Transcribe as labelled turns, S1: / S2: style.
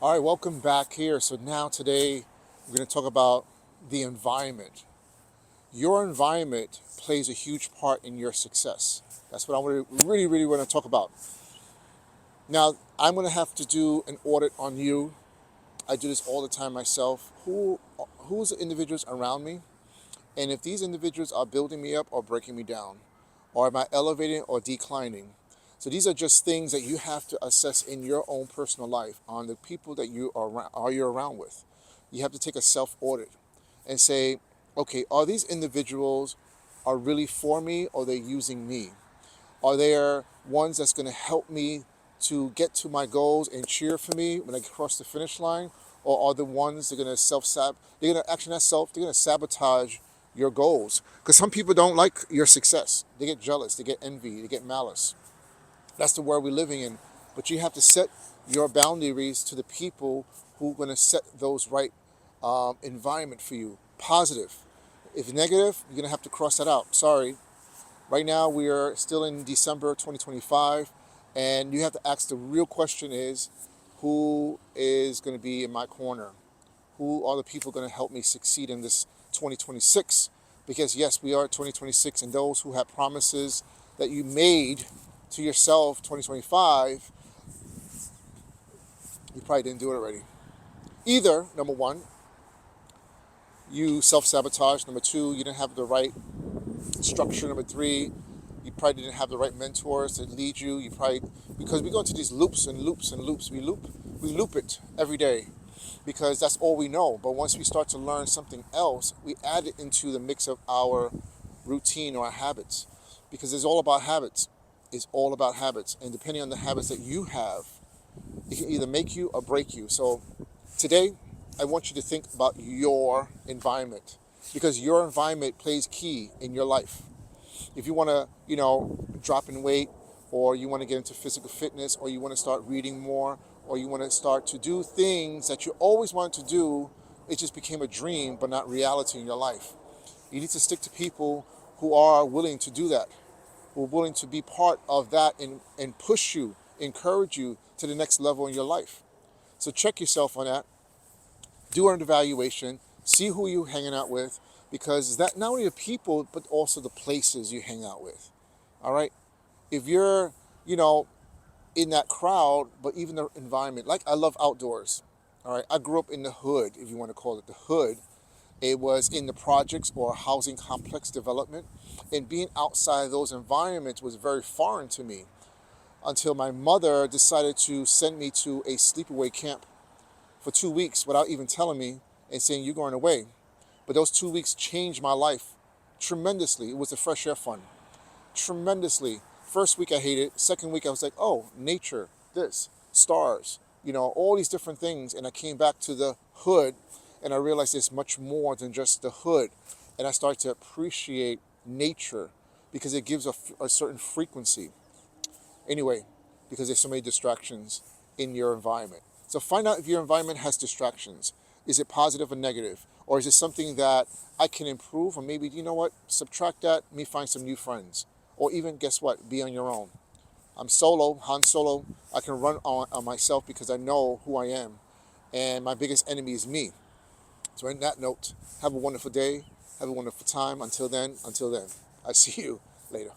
S1: All right, welcome back here. So now today we're going to talk about the environment. Your environment plays a huge part in your success. That's what I really want to talk about. Now, I'm going to have to do an audit on you. I do this all the time myself. Who's the individuals around me? And if these individuals are building me up or breaking me down, or am I elevating or declining? So these are just things that you have to assess in your own personal life on the people that you're around with. You have to take a self audit and say, okay, are these individuals are really for me or are they using me? Are there ones that's going to help me to get to my goals and cheer for me when I cross the finish line? Or are the ones that are going to they're going to actually not self, they're going to sabotage your goals? Because some people don't like your success. They get jealous, they get envy, they get malice. That's the world we're living in. But you have to set your boundaries to the people who are going to set those right environment for you. Positive. If negative, you're going to have to cross that out. Sorry, right now, we are still in December 2025, and you have to ask the real question is, who is going to be in my corner? Who are the people going to help me succeed in this 2026? Because yes, we are 2026, and those who have promises that you made to yourself 2025, you probably didn't do it already. Either, number one, you self-sabotage. Number two, you didn't have the right structure. Number three, you probably didn't have the right mentors to lead you. You probably, because we go into these loops and loops and loops. We loop it every day because that's all we know. But once we start to learn something else, we add it into the mix of our routine or our habits, because it's all about habits. It's all about habits, and depending on the habits that you have, it can either make you or break you. So today, I want you to think about your environment, because your environment plays key in your life. If you want to, drop in weight, or you want to get into physical fitness, or you want to start reading more, or you want to start to do things that you always wanted to do, it just became a dream but not reality in your life. You need to stick to people who are willing to do that, who are willing to be part of that and push you, encourage you to the next level in your life. So check yourself on that. Do an evaluation, see who you're hanging out with, because that not only the people, but also the places you hang out with. All right? If you're, you know, in that crowd, but even the environment, like I love outdoors. All right? I grew up in the hood, if you want to call it the hood. It was in the projects or housing complex development. And being outside of those environments was very foreign to me until my mother decided to send me to a sleepaway camp for 2 weeks without even telling me and saying, "You're going away." But those 2 weeks changed my life tremendously. It was the fresh air fun. Tremendously. First week I hated it. Second week I was like, oh, nature, this, stars, all these different things. And I came back to the hood and I realized it's much more than just the hood. And I started to appreciate nature because it gives a certain frequency. Anyway, because there's so many distractions in your environment. So find out if your environment has distractions. Is it positive or negative? Or is it something that I can improve? Or maybe, you know what, subtract that, let me find some new friends. Or even, guess what, be on your own. I'm solo, Han Solo. I can run on myself because I know who I am. And my biggest enemy is me. So on that note, have a wonderful day. Have a wonderful time. Until then, I see you later.